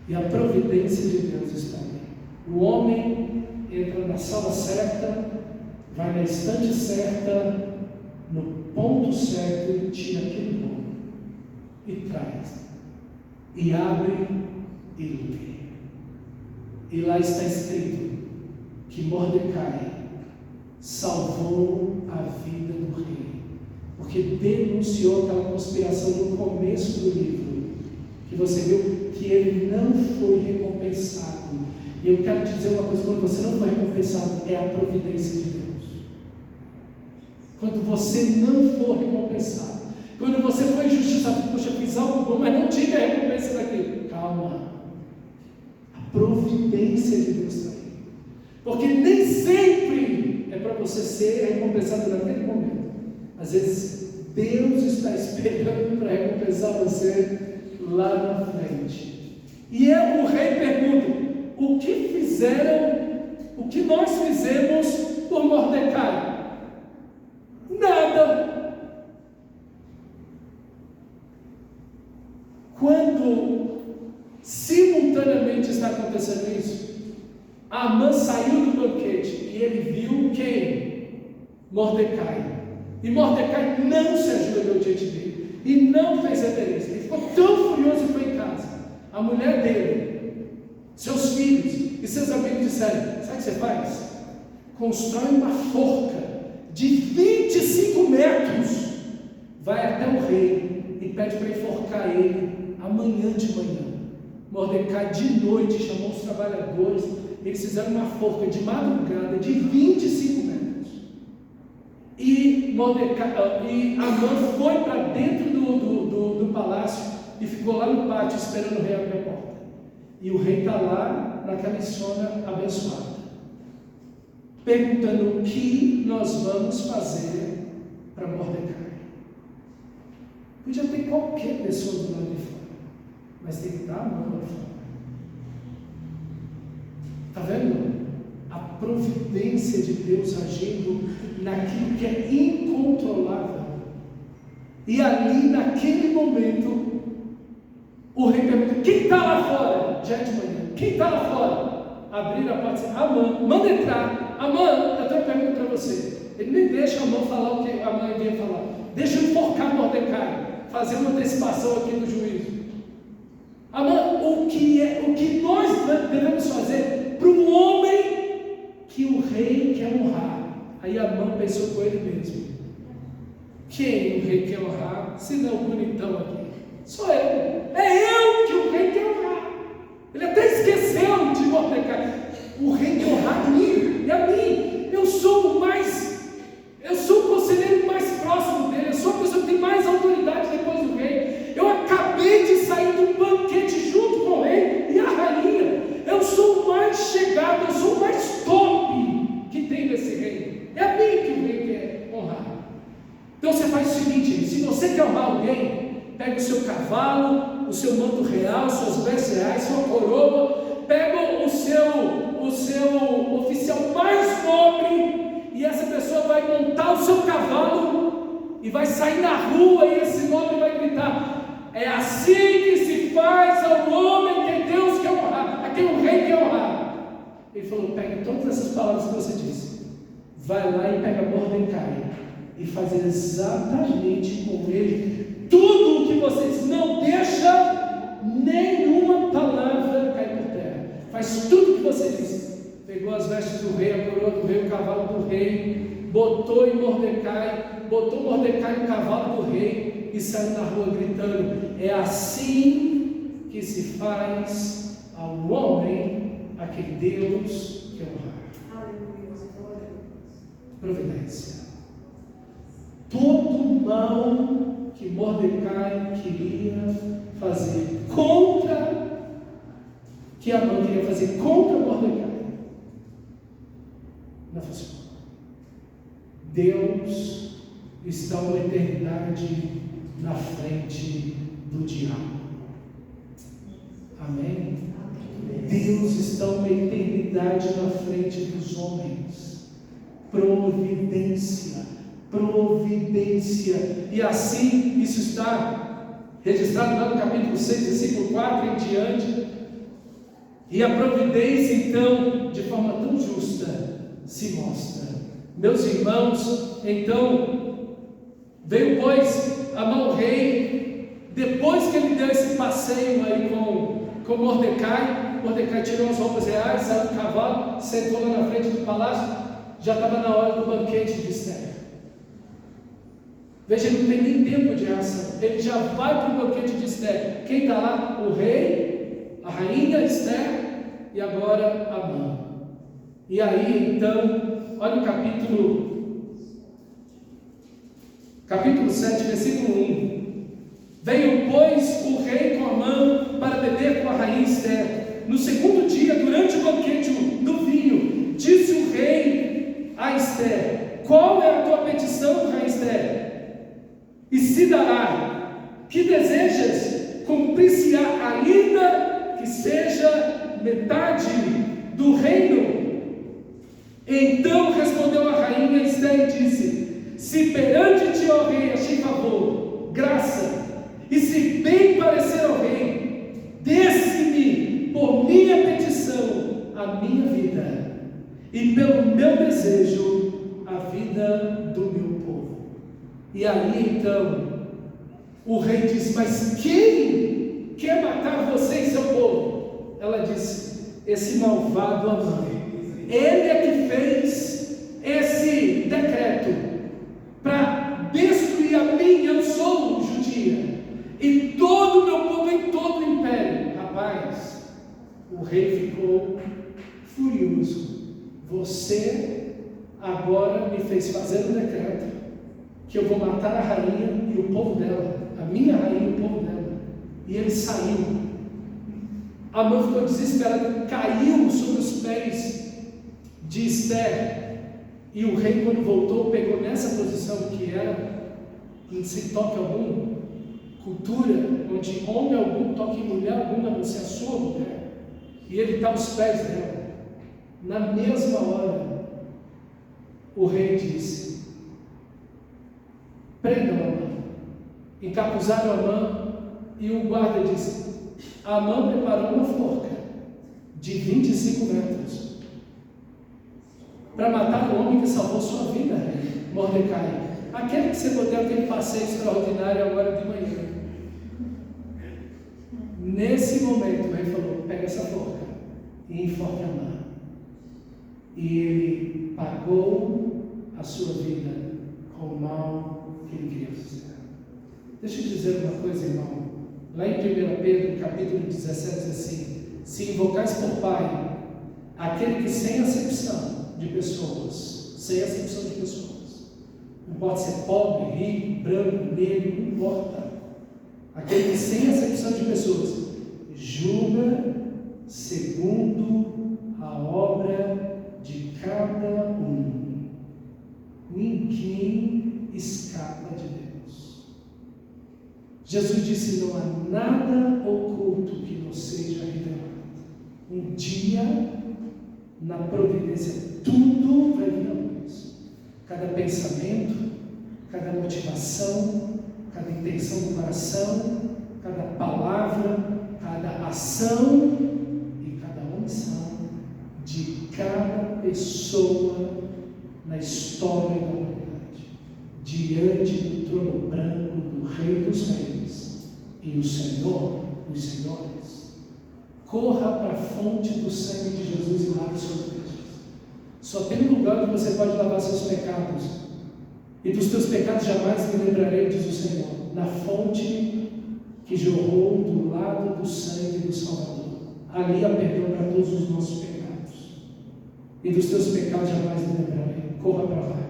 E a providência de Deus está ali. O homem entra na sala certa, vai na estante certa, no ponto certo, e tira aquele rolo e traz, e abre e lê. E lá está escrito que Mordecai salvou a vida do rei, porque denunciou aquela conspiração no começo do livro, que você viu que ele não foi recompensado. E eu quero te dizer uma coisa: quando você não foi recompensado, é a providência de Deus. Quando você não for recompensado, quando você for injustiçado, poxa, fiz algo bom, mas não tive a recompensa daquilo. Calma, a providência de Deus está aí, porque nem sempre é para você ser recompensado naquele momento. Às vezes Deus está esperando para recompensar você lá na frente. E o rei pergunta: o que fizeram, o que nós fizemos por Mordecai? Nada. Quando simultaneamente está acontecendo isso, Amã saiu do banquete e ele viu quem? Mordecai. E Mordecai não se ajoelhou diante dele e não fez reverência. Ele ficou tão furioso e foi em casa. A mulher dele, seus filhos e seus amigos disseram: sabe o que você faz? Constrói uma forca de 25 metros, vai até o rei e pede para enforcar ele amanhã de manhã. Mordecai de noite chamou os trabalhadores, eles fizeram uma forca de madrugada de 25 metros. E Amã foi para dentro do palácio e ficou lá no pátio esperando o rei abrir a porta. E o rei está lá naquela zona abençoada, perguntando o que nós vamos fazer para Mordecai. Podia ter qualquer pessoa do lado de fora, mas tem que dar a mão lá fora. Está vendo? A providência de Deus agindo naquilo que é incontrolável. E ali, naquele momento, o rei pergunta: quem está lá fora? Já de manhã. Quem está lá fora? Abriram a porta e disseram: Amã, manda entrar. Amã, eu tenho uma pergunta para você. Ele nem deixa Amã falar o que Amã ia falar. Deixa eu enforcar Mordecai, fazer uma antecipação aqui do juízo. Amã, o que nós devemos fazer para um homem que o rei quer honrar? Aí Amã pensou com ele mesmo: quem o rei quer honrar, se não o bonitão aqui? Sou eu. É eu que o rei quer honrar. Ele até esqueceu de Mordecai. O rei quer honrar a mim, e a mim. Eu sou o conselheiro mais próximo dele. Eu sou a pessoa que tem mais autoridade depois do rei. Eu acabei de sair do banquete junto com o rei e a rainha. Eu sou o mais chegado, eu sou o mais top que tem nesse rei. É a mim que o rei quer honrar. Então você faz o seguinte: se você quer honrar alguém, pega o seu cavalo, o seu manto real, suas vestes reais, sua coroa, pega o seu oficial mais nobre e essa pessoa vai montar o seu cavalo e vai sair na rua e esse nobre vai gritar: é assim que se faz ao homem que Deus quer honrar, a quem o rei quer honrar. Ele falou: pegue todas essas palavras que você disse, vai lá e pega Mordecai e faz exatamente com ele tudo o que você disse, não deixa nenhuma palavra cair por terra, faz tudo o que você disse. Pegou as vestes do rei, a coroa do rei, o cavalo do rei, botou Mordecai no cavalo do rei e saiu na rua gritando: é assim que se faz ao homem a quem Deus quer honrar. Providência. Todo o mal que Mordecai queria fazer que Amã queria fazer contra Mordecai, não funcionou. Deus está uma eternidade na frente do diabo. Amém? Deus está uma eternidade na frente dos homens. Providência. E assim isso está registrado lá no capítulo 6, versículo 4 em diante. E a providência, então, de forma tão justa, se mostra. Meus irmãos, então, veio, pois, Amã o rei, depois que ele deu esse passeio aí com Mordecai tirou as roupas reais, saiu do cavalo, sentou lá na frente do palácio, já estava na hora do banquete de Esther. Veja, ele não tem nem tempo de reação, ele já vai para o banquete de Esther. Quem está lá? O rei, a rainha Esther e agora Amã. E aí, então, olha o capítulo 7, versículo 1. Veio, pois, o rei com Amã para beber com a rainha Esther. No segundo dia, durante o banquete do vinho, disse o rei a Esther: qual é a tua petição, rainha Esther? E se dará. Que desejas? Cumprir-se-á ainda que seja metade do reino. Então respondeu a rainha Esther e disse: se perante ti, ó rei, achei favor, graça, e se bem parecer ao rei, desse-me por minha petição a minha vida, e pelo meu desejo a vida do meu povo. E aí então o rei disse: mas quem quer matar você e seu povo? Ela disse: esse malvado Amã. Ele é que fez esse decreto para destruir a mim. Eu sou judia e todo o meu povo em todo o império. Rapaz, o rei ficou furioso. Você agora me fez fazer um decreto que eu vou matar a rainha e o povo dela, a minha rainha e o povo dela. E ele saiu. Amã ficou desesperado, caiu sobre os pés de Esther. E o rei, quando voltou, pegou nessa posição que era, sem toque algum, cultura onde homem algum toque em mulher alguma, não se a sua mulher, e ele está aos pés dela. Na mesma hora, o rei disse: prendam Amã. Encapuzaram Amã, e o guarda disse: Amã preparou uma forca de 25 metros para matar o homem que salvou sua vida, Mordecai, aquele que você botou aquele passeio extraordinário agora de manhã. Nesse momento, o rei falou: pega essa forca e enforque Amã. E ele pagou a sua vida com o mal que ele queria fazer. Deixa eu dizer uma coisa, irmão. Lá em 1 Pedro, capítulo 17, diz assim: se invocais por Pai aquele que sem acepção de pessoas, não pode ser pobre, rico, branco, negro, não importa, aquele que sem acepção de pessoas julga segundo a obra de cada um. Ninguém escapa de Deus. Jesus disse: não há nada oculto que não seja revelado. Um dia, na providência, tudo vai vir à luz. cada pensamento, cada motivação, cada intenção do coração, cada palavra, cada ação e cada omissão de cada pessoa na história da humanidade, diante do trono branco do Rei dos Reis e o Senhor dos Senhores. Corra para a fonte do sangue de Jesus e lave suas vezes. Só tem um lugar onde você pode lavar seus pecados, e dos teus pecados jamais me lembrarei, diz o Senhor, na fonte que jorrou do lado do sangue do Salvador. Ali há perdão para todos os nossos pecados, e dos teus pecados jamais me lembrarei. Corra para lá,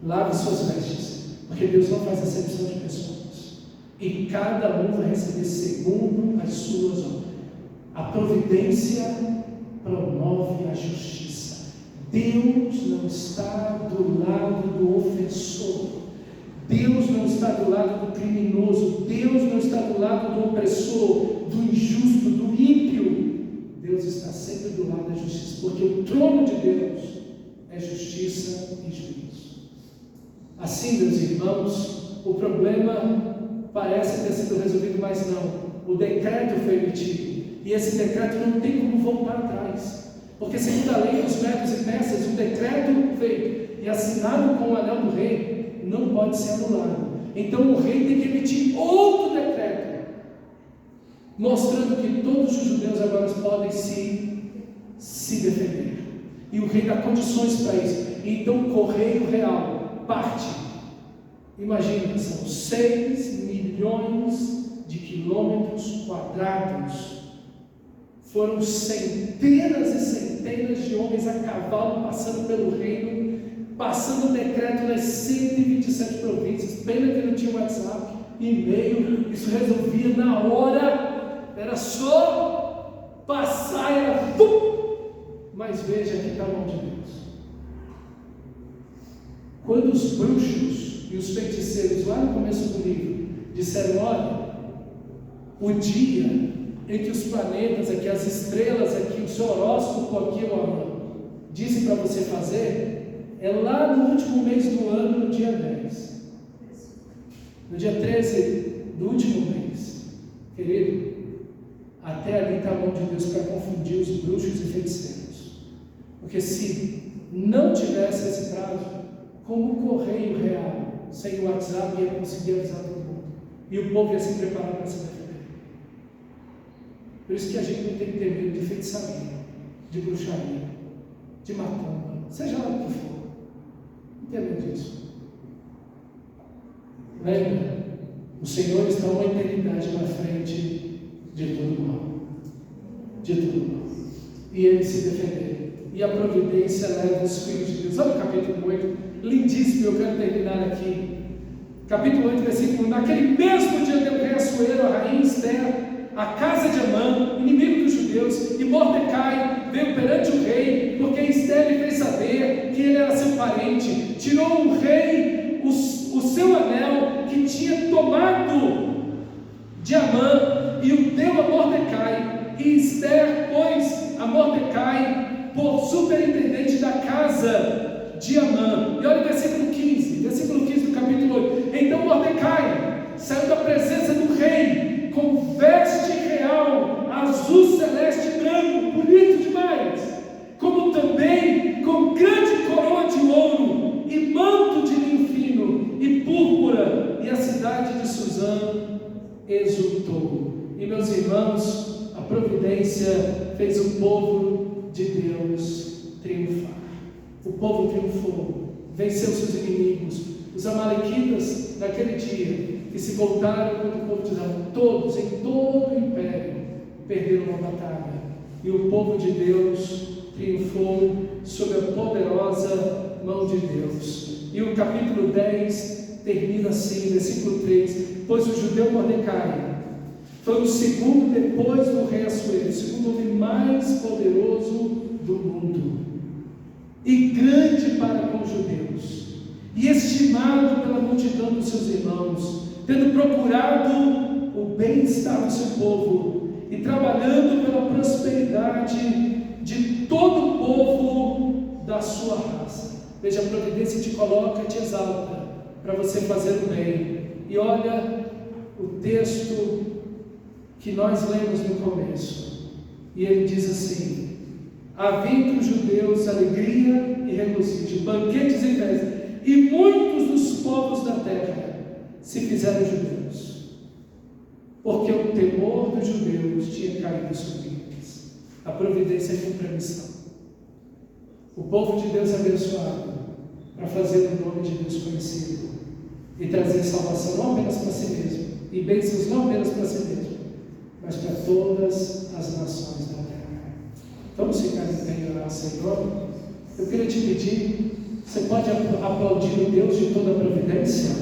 lave suas vestes, porque Deus não faz acepção de pessoas, e cada um vai receber segundo as suas obras. A providência promove a justiça. Deus não está do lado do ofensor, Deus não está do lado do criminoso, Deus não está do lado do opressor, do injusto, do ímpio. Deus está sempre do lado da justiça, porque o trono de Deus é justiça e juízo. Assim, meus irmãos, o problema parece ter sido resolvido, mas não. O decreto foi emitido, e esse decreto não tem como voltar atrás, porque segundo a lei dos medos e persas, o decreto feito e assinado com o anel do rei não pode ser anulado. Então o rei tem que emitir outro decreto, mostrando que todos os judeus agora podem se defender, e o rei dá condições para isso. Então o correio real parte, imagina, são 6 milhões de quilômetros quadrados. Foram centenas e centenas de homens a cavalo passando pelo reino, passando o decreto nas 127 províncias. Pena que não tinha WhatsApp, e-mail, isso resolvia na hora, era só passar e era Mas veja, aqui está a mão de Deus. Quando os bruxos e os feiticeiros, lá no começo do livro, disseram: olha, o dia em que os planetas aqui, as estrelas aqui, o seu horóscopo aqui, dizem para você fazer, é lá no último mês do ano, no dia 10. No dia 13 do último mês. Querido, até ali está a mão de Deus para confundir os bruxos e feiticeiros. Porque se não tivesse esse prazo, como o correio real, sem o WhatsApp, ia conseguir avisar todo mundo, e o povo ia se preparar para se defender. Por isso que a gente não tem que ter medo de feitiçaria, de bruxaria, de macumba, seja lá o que for. Não tem medo disso. Lembra? O Senhor está uma eternidade na frente de todo mal. De todo mal. E Ele se defender. E a providência leva os filhos de Deus. Olha o capítulo 8, lindíssimo, eu quero terminar aqui. Capítulo 8, versículo 1. Naquele mesmo dia deu rei Assuero, a rainha Esther, a casa de Amã, inimigo dos judeus, e Mordecai veio perante o rei, porque Esther lhe fez saber que ele era seu parente. Tirou o rei o seu anel que tinha tomado de Amã e o deu a Mordecai. E Esther pôs a Mordecai por superintendente da casa de Amã. E olha o versículo 15 do capítulo 8. Então Mordecai saiu da presença do rei com veste real, azul celeste e branco, bonito demais, como também com grande coroa de ouro e manto de linho fino e púrpura, e a cidade de Suzã exultou. E meus irmãos, a providência fez o povo de Deus triunfar. O povo triunfou, venceu seus inimigos. Os amalequitas naquele dia, que se voltaram contra o povo de Israel, todos, em todo o império, perderam uma batalha. E o povo de Deus triunfou sob a poderosa mão de Deus. E o capítulo 10 termina assim, versículo 3: pois o judeu Mordecai foi o segundo depois do rei Assuero, o segundo homem mais poderoso do mundo, e grande para com os judeus, e estimado pela multidão dos seus irmãos, tendo procurado o bem-estar do seu povo e trabalhando pela prosperidade de todo o povo da sua raça. Veja, a providência te coloca, te exalta, para você fazer o bem. E olha o texto que nós lemos no começo. E ele diz assim: havia entre os judeus alegria e regozijo, banquetes em festa, e muitos dos povos da terra se fizeram judeus, porque o temor dos judeus tinha caído sobre eles. A providência cumpre a missão. O povo de Deus é abençoado para fazer o nome de Deus conhecido e trazer salvação não apenas para si mesmo, e bênçãos não apenas para si mesmo, mas para todas as nações da terra. Vamos ficar em pé e orar, Senhor. Eu queria te pedir, você pode aplaudir o Deus de toda a providência?